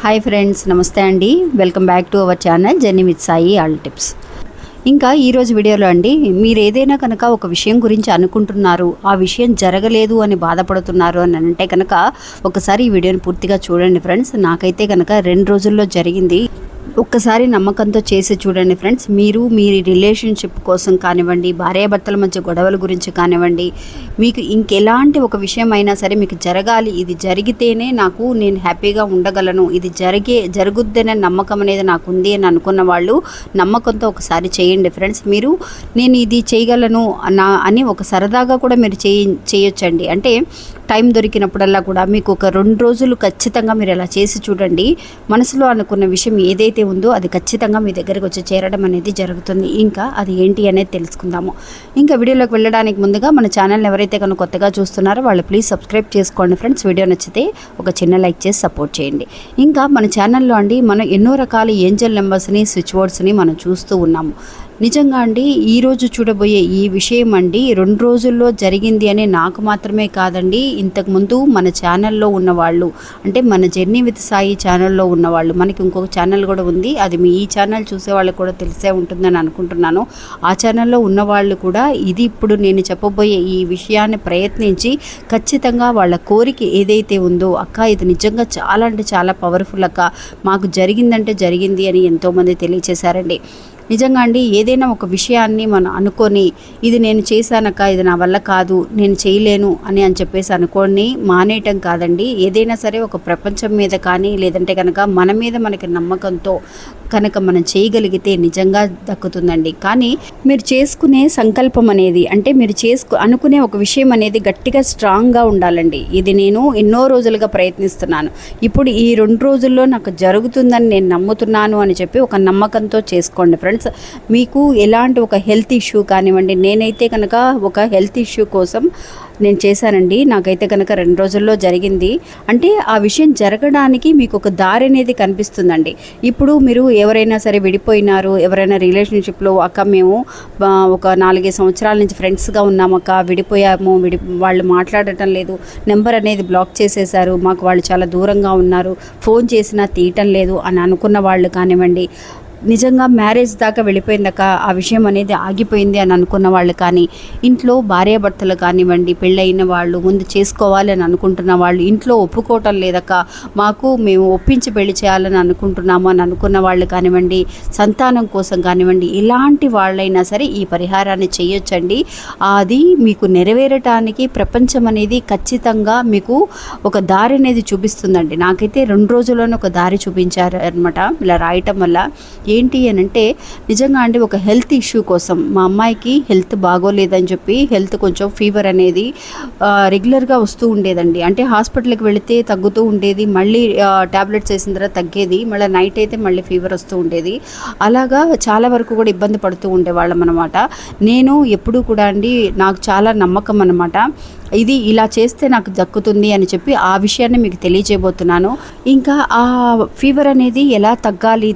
Hi friends, నమస్తే అండి. Welcome back to our channel journey with Sai all tips. ఇంకా ఈరోజు వీడియోలో అండి, మీరు ఏదైనా కనుక ఒక విషయం గురించి అనుకుంటున్నారు, ఆ విషయం జరగలేదు అని బాధపడుతున్నారు అని అంటే కనుక ఒకసారి ఈ వీడియోని పూర్తిగా చూడండి ఫ్రెండ్స్. నాకైతే కనుక 2 రోజుల్లో జరిగింది. ఒక్కసారి నమ్మకంతో చేసి చూడండి ఫ్రెండ్స్. మీరు మీ రిలేషన్షిప్ కోసం కానివ్వండి, భార్యాభర్తల మధ్య గొడవల గురించి కానివ్వండి, మీకు ఇంకెలాంటి ఒక విషయం అయినా సరే మీకు జరగాలి, ఇది జరిగితేనే నేను హ్యాపీగా ఉండగలను, ఇది జరుగుద్దనే నమ్మకం అనేది నాకు ఉంది అని అనుకున్న వాళ్ళు నమ్మకంతో ఒకసారి చేయండి ఫ్రెండ్స్. మీరు నేను ఇది చేయగలను అని ఒక సరదాగా కూడా మీరు చేయొచ్చండి. అంటే టైం దొరికినప్పుడల్లా కూడా మీకు ఒక 2 రోజులు ఖచ్చితంగా మీరు అలా చేసి చూడండి. మనసులో అనుకున్న విషయం ఏదైతే ఉందో అది ఖచ్చితంగా మీ దగ్గరికి వచ్చి చేరడం అనేది జరుగుతుంది. ఇంకా అది ఏంటి అనేది తెలుసుకుందాము. ఇంకా వీడియోలోకి వెళ్ళడానికి ముందుగా మన ఛానల్ ఎవరైతే కనుక కొత్తగా చూస్తున్నారో వాళ్ళు ప్లీజ్ సబ్స్క్రైబ్ చేసుకోండి ఫ్రెండ్స్. వీడియో నచ్చితే ఒక చిన్న లైక్ చేసి సపోర్ట్ చేయండి. ఇంకా మన ఛానల్లో అండి మనం ఎన్నో రకాల ఏంజల్ నెంబర్స్ని, స్విచ్ వర్డ్స్ని మనం చూస్తూ ఉన్నాము. నిజంగా అండి ఈరోజు చూడబోయే ఈ విషయం అండి 2 రోజుల్లో జరిగింది అని నాకు మాత్రమే కాదండి, ఇంతకుముందు మన ఛానల్లో ఉన్నవాళ్ళు, అంటే మన జర్నీ విత్ సాయి ఛానల్లో ఉన్నవాళ్ళు, మనకి ఇంకొక ఛానల్ కూడా ఉంది, అది మీ ఈ ఛానల్ చూసే వాళ్ళకి కూడా తెలిసే ఉంటుందని అనుకుంటున్నాను. ఆ ఛానల్లో ఉన్నవాళ్ళు కూడా ఇది ఇప్పుడు నేను చెప్పబోయే ఈ విషయాన్ని ప్రయత్నించి ఖచ్చితంగా వాళ్ళ కోరిక ఏదైతే ఉందో, అక్క ఇది నిజంగా చాలా అంటే చాలా పవర్ఫుల్ అక్క, మాకు జరిగిందంటే జరిగింది అని ఎంతోమంది తెలియచేశారండి. నిజంగా అండి ఏదైనా ఒక విషయాన్ని మనం అనుకొని ఇది నేను చేశానక్క, ఇది నా వల్ల కాదు, నేను చేయలేను అని చెప్పేసి అనుకోని మానేయటం కాదండి. ఏదైనా సరే ఒక ప్రపంచం మీద కానీ లేదంటే కనుక మన మీద మనకి నమ్మకంతో కనుక మనం చేయగలిగితే నిజంగా దక్కుతుందండి. కానీ మీరు చేసుకునే సంకల్పం అనేది, అంటే మీరు అనుకునే ఒక విషయం అనేది గట్టిగా స్ట్రాంగ్గా ఉండాలండి. ఇది నేను ఎన్నో రోజులుగా ప్రయత్నిస్తున్నాను, ఇప్పుడు ఈ 2 రోజుల్లో నాకు జరుగుతుందని నేను నమ్ముతున్నాను అని చెప్పి ఒక నమ్మకంతో చేసుకోండి ఫ్రెండ్స్. మీకు ఎలాంటి ఒక హెల్త్ ఇష్యూ కానివ్వండి, నేనైతే కనుక ఒక హెల్త్ ఇష్యూ కోసం నేను చేశానండి. నాకైతే కనుక 2 రోజుల్లో జరిగింది. అంటే ఆ విషయం జరగడానికి మీకు ఒక దారి అనేది కనిపిస్తుందండి. ఇప్పుడు మీరు ఎవరైనా సరే విడిపోయినారు, ఎవరైనా రిలేషన్షిప్లో అక్క మేము ఒక 4-5 సంవత్సరాల నుంచి ఫ్రెండ్స్గా ఉన్నామక్క, విడిపోయాము, వాళ్ళు మాట్లాడటం లేదు, నెంబర్ అనేది బ్లాక్ చేసేశారు, మాకు వాళ్ళు చాలా దూరంగా ఉన్నారు, ఫోన్ చేసినా తీయటం లేదు అని అనుకున్న వాళ్ళు కానివ్వండి, నిజంగా మ్యారేజ్ దాకా వెళ్ళిపోయిందాక ఆ విషయం అనేది ఆగిపోయింది అని అనుకున్న వాళ్ళు కానీ, ఇంట్లో భార్యాభర్తలు కానివ్వండి, పెళ్ళయిన వాళ్ళు, ముందు చేసుకోవాలి అని అనుకుంటున్న వాళ్ళు, ఇంట్లో ఒప్పుకోవటం లేదక్క, మేము ఒప్పించి పెళ్లి చేయాలని అనుకుంటున్నాము అని అనుకున్న వాళ్ళు కానివ్వండి, సంతానం కోసం కానివ్వండి, ఇలాంటి వాళ్ళైనా సరే ఈ పరిహారాన్ని చేయొచ్చండి. అది మీకు నెరవేరటానికి ప్రపంచం అనేది ఖచ్చితంగా మీకు ఒక దారి అనేది చూపిస్తుందండి. నాకైతే 2 రోజుల్లోనే ఒక దారి చూపించారు అనమాట ఇలా రాయటం వల్ల. ఏంటి అని అంటే నిజంగా అండి ఒక హెల్త్ ఇష్యూ కోసం మా అమ్మాయికి హెల్త్ బాగోలేదని చెప్పి హెల్త్ కొంచెం ఫీవర్ అనేది రెగ్యులర్గా వస్తూ ఉండేదండి. అంటే హాస్పిటల్కి వెళితే తగ్గుతూ ఉండేది, మళ్ళీ ట్యాబ్లెట్స్ వేసిన తర్వాత తగ్గేది, మళ్ళీ నైట్ అయితే మళ్ళీ ఫీవర్ వస్తూ ఉండేది. అలాగా చాలా వరకు కూడా ఇబ్బంది పడుతూ ఉండేవాళ్ళం అనమాట. నేను ఎప్పుడూ కూడా అండి నాకు చాలా నమ్మకం అనమాట, ఇది ఇలా చేస్తే నాకు దక్కుతుంది అని చెప్పి ఆ విషయాన్ని మీకు తెలియజేయబోతున్నాను. ఇంకా ఆ ఫీవర్ అనేది ఎలా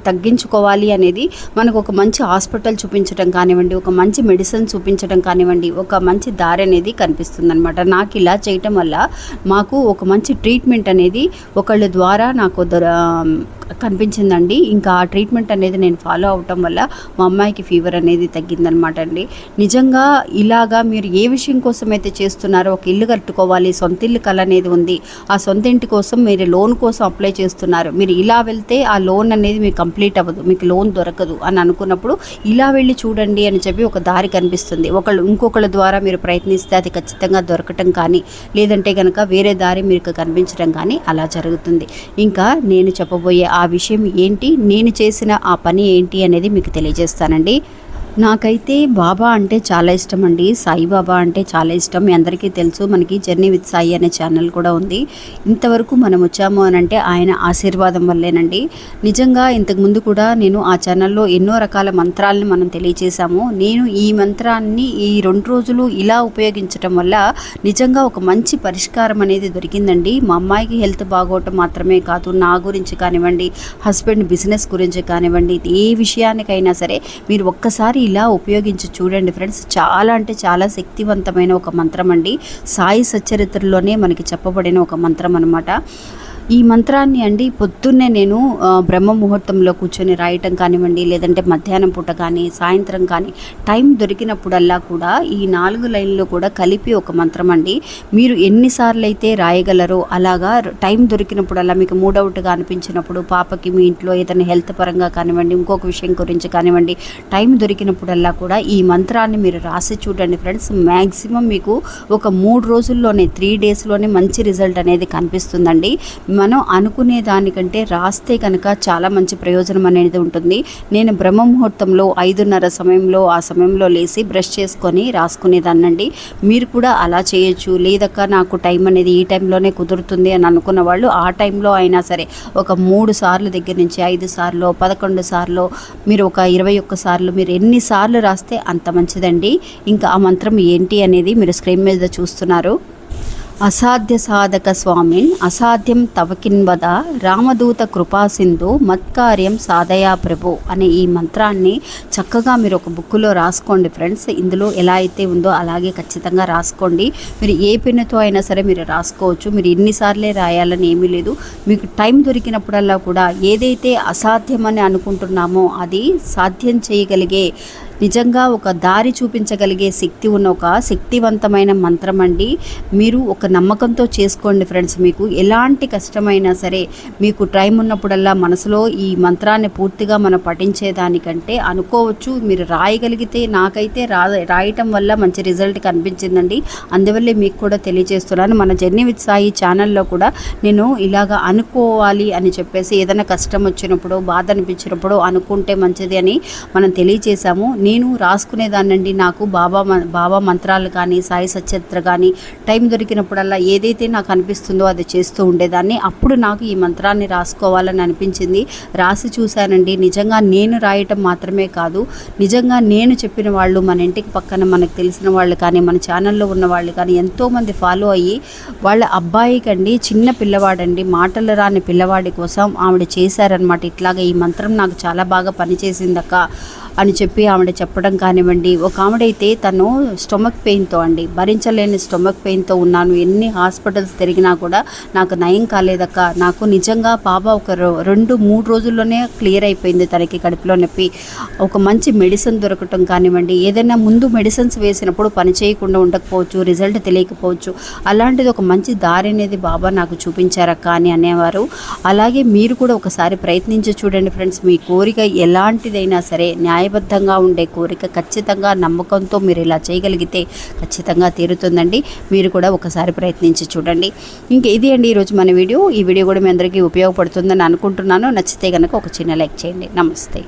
తగ్గించుకోవాలి అనేది మనకు ఒక మంచి హాస్పిటల్ చూపించడం కానివ్వండి, ఒక మంచి మెడిసిన్ చూపించడం కానివ్వండి, ఒక మంచి దారి అనేది కనిపిస్తుంది అనమాట. నాకు ఇలా చేయటం వల్ల మాకు ఒక మంచి ట్రీట్మెంట్ అనేది ఒకళ్ళ ద్వారా నాకు కనిపించిందండి. ఇంకా ఆ ట్రీట్మెంట్ అనేది నేను ఫాలో అవటం వల్ల మా అమ్మాయికి ఫీవర్ అనేది తగ్గిందనమాట అండి. నిజంగా ఇలాగా మీరు ఏ విషయం కోసం అయితే చేస్తున్నారో, ఒక ఇల్లు కట్టుకోవాలి, సొంత ఇల్లు కల అనేది ఉంది, ఆ సొంత ఇంటి కోసం మీరు లోన్ కోసం అప్లై చేస్తున్నారు, మీరు ఇలా వెళ్తే ఆ లోన్ అనేది మీకు కంప్లీట్ అవ్వదు, మీకు లోన్ దొరకదు అని అనుకున్నప్పుడు ఇలా వెళ్ళి చూడండి అని చెప్పి ఒక దారి కనిపిస్తుంది. ఇంకొకళ్ళ ద్వారా మీరు ప్రయత్నిస్తే అది ఖచ్చితంగా దొరకటం కానీ లేదంటే కనుక వేరే దారి మీకు కనిపించడం కానీ అలా జరుగుతుంది. ఇంకా నేను చెప్పబోయే ఆ విషయం ఏంటి, నేను చేసిన ఆ పని ఏంటి అనేది మీకు తెలియజేస్తానండి. నాకైతే బాబా అంటే చాలా ఇష్టం అండి, సాయిబాబా అంటే చాలా ఇష్టం. మీ అందరికీ తెలుసు మనకి జర్నీ విత్ సాయి అనే ఛానల్ కూడా ఉంది. ఇంతవరకు మనం వచ్చాము అని అంటే ఆయన ఆశీర్వాదం వల్లేనండి. నిజంగా ఇంతకుముందు కూడా నేను ఆ ఛానల్లో ఎన్నో రకాల మంత్రాలను మనం తెలియజేశాము. నేను ఈ మంత్రాన్ని ఈ 2 రోజులు ఇలా ఉపయోగించడం వల్ల నిజంగా ఒక మంచి పరిష్కారం అనేది దొరికిందండి. మా అమ్మాయికి హెల్త్ బాగోవటం మాత్రమే కాదు, నా గురించి కానివ్వండి, హస్బెండ్ బిజినెస్ గురించి కానివ్వండి, ఏ విషయానికైనా సరే మీరు ఒక్కసారి ఇలా ఉపయోగించి చూడండి ఫ్రెండ్స్. చాలా అంటే చాలా శక్తివంతమైన ఒక మంత్రం అండి. సాయి సచ్చరిత్రలోనే మనకి చెప్పబడిన ఒక మంత్రం అన్నమాట. ఈ మంత్రాన్ని అండి పొద్దున్నే నేను బ్రహ్మ ముహూర్తంలో కూర్చొని రాయటం కానివ్వండి, లేదంటే మధ్యాహ్నం పూట కానీ, సాయంత్రం కానీ టైం దొరికినప్పుడల్లా కూడా ఈ 4 లైన్లు కూడా కలిపి ఒక మంత్రం అండి. మీరు ఎన్నిసార్లు అయితే రాయగలరో అలాగా టైం దొరికినప్పుడల్లా మీకు మూడవుట్గా అనిపించినప్పుడు, పాపకి మీ ఇంట్లో ఏదైనా హెల్త్ పరంగా కానివ్వండి, ఇంకొక విషయం గురించి కానివ్వండి, టైం దొరికినప్పుడల్లా కూడా ఈ మంత్రాన్ని మీరు రాసి చూడండి ఫ్రెండ్స్. మ్యాక్సిమం మీకు ఒక 3 రోజుల్లోనే 3 డేస్లోనే మంచి రిజల్ట్ అనేది కనిపిస్తుందండి. మనం అనుకునే దానికంటే రాస్తే కనుక చాలా మంచి ప్రయోజనం అనేది ఉంటుంది. నేను బ్రహ్మ ముహూర్తంలో 5:30 సమయంలో ఆ సమయంలో లేచి బ్రష్ చేసుకొని రాసుకునేదాన్నండి. మీరు కూడా అలా చేయొచ్చు. లేదక్క నాకు టైం అనేది ఈ టైంలోనే కుదురుతుంది అని అనుకున్న వాళ్ళు ఆ టైంలో అయినా సరే ఒక 3 సార్లు దగ్గర నుంచి 5 సార్లు, 11 సార్లు, మీరు ఒక 21 సార్లు, మీరు ఎన్నిసార్లు రాస్తే అంత మంచిదండి. ఇంకా ఆ మంత్రం ఏంటి అనేది మీరు స్క్రీన్ మీద చూస్తున్నారు. అసాధ్య సాధక స్వామిన్ అసాధ్యం తవకిన్వద రామదూత కృపా సింధు మత్కార్యం సాధయా ప్రభు అనే ఈ మంత్రాన్ని చక్కగా మీరు ఒక బుక్లో రాసుకోండి ఫ్రెండ్స్. ఇందులో ఎలా అయితే ఉందో అలాగే ఖచ్చితంగా రాసుకోండి. మీరు ఏ పెన్నుతో అయినా సరే మీరు రాసుకోవచ్చు. మీరు ఎన్నిసార్లే రాయాలని ఏమీ లేదు. మీకు టైం దొరికినప్పుడల్లా కూడా ఏదైతే అసాధ్యమని అనుకుంటున్నామో అది సాధ్యం చేయగలిగే, నిజంగా ఒక దారి చూపించగలిగే శక్తి ఉన్న ఒక శక్తివంతమైన మంత్రం అండి. మీరు ఒక నమ్మకంతో చేసుకోండి ఫ్రెండ్స్. మీకు ఎలాంటి కష్టమైనా సరే మీకు టైం ఉన్నప్పుడల్లా మనసులో ఈ మంత్రాన్ని పూర్తిగా మనం పఠించేదానికంటే అనుకోవచ్చు మీరు రాయగలిగితే. నాకైతే రాయటం వల్ల మంచి రిజల్ట్ కనిపించిందండి. అందువల్లే మీకు కూడా తెలియజేస్తున్నాను. మన జర్నీ విత్ సాయి ఛానల్లో కూడా నేను ఇలాగా అనుకోవాలి అని చెప్పేసి ఏదైనా కష్టం వచ్చినప్పుడు, బాధ అనిపించినప్పుడు అనుకుంటే మంచిది అని మనం తెలియజేశాము. నేను రాసుకునేదాన్నండి. నాకు బాబా మంత్రాలు కానీ, సాయి సచరిత్ర కానీ టైం దొరికినప్పుడల్లా ఏదైతే నాకు అనిపిస్తుందో అది చేస్తూ ఉండేదాన్ని. అప్పుడు నాకు ఈ మంత్రాన్ని రాసుకోవాలని అనిపించింది. రాసి చూశానండి. నిజంగా నేను రాయటం మాత్రమే కాదు, నిజంగా నేను చెప్పిన వాళ్ళు, మన ఇంటికి పక్కన మనకు తెలిసిన వాళ్ళు కానీ, మన ఛానల్లో ఉన్న వాళ్ళు కానీ ఎంతోమంది ఫాలో అయ్యి వాళ్ళ అబ్బాయికండి, చిన్న పిల్లవాడండి, మాటలు రాని పిల్లవాడి కోసం ఆవిడ చేశారనమాట. ఇట్లాగా ఈ మంత్రం నాకు చాలా బాగా పనిచేసిందక్క అని చెప్పి ఆవిడ చెప్పడం కానివ్వండి. ఒక ఆవిడైతే తను స్టొమక్ పెయిన్తో అండి, భరించలేని స్టొమక్ పెయిన్తో ఉన్నాను, ఎన్ని హాస్పిటల్స్ తిరిగినా కూడా నాకు నయం కాలేదక్క, నాకు నిజంగా బాబా ఒక 2-3 రోజుల్లోనే క్లియర్ అయిపోయింది తనకి కడుపులో నొప్పి. ఒక మంచి మెడిసిన్ దొరకటం కానివ్వండి, ఏదైనా ముందు మెడిసిన్స్ వేసినప్పుడు పని చేయకుండా ఉండకపోవచ్చు, రిజల్ట్ తెలియకపోవచ్చు, అలాంటిది ఒక మంచి దారి అనేది బాబా నాకు చూపించారక్క అని అనేవారు. అలాగే మీరు కూడా ఒకసారి ప్రయత్నించి చూడండి ఫ్రెండ్స్. మీ కోరిక ఎలాంటిదైనా సరే, న్యాయబద్ధంగా ఉండే కోరిక ఖచ్చితంగా నమ్మకంతో మీరు ఇలా చేయగలిగితే ఖచ్చితంగా తీరుతుందండి. మీరు కూడా ఒకసారి ప్రయత్నించి చూడండి. ఇంక ఇది అండి ఈరోజు మన వీడియో. ఈ వీడియో కూడా మీ అందరికీ ఉపయోగపడుతుందని అనుకుంటున్నాను. నచ్చితే కనుక ఒక చిన్న లైక్ చేయండి. నమస్తే.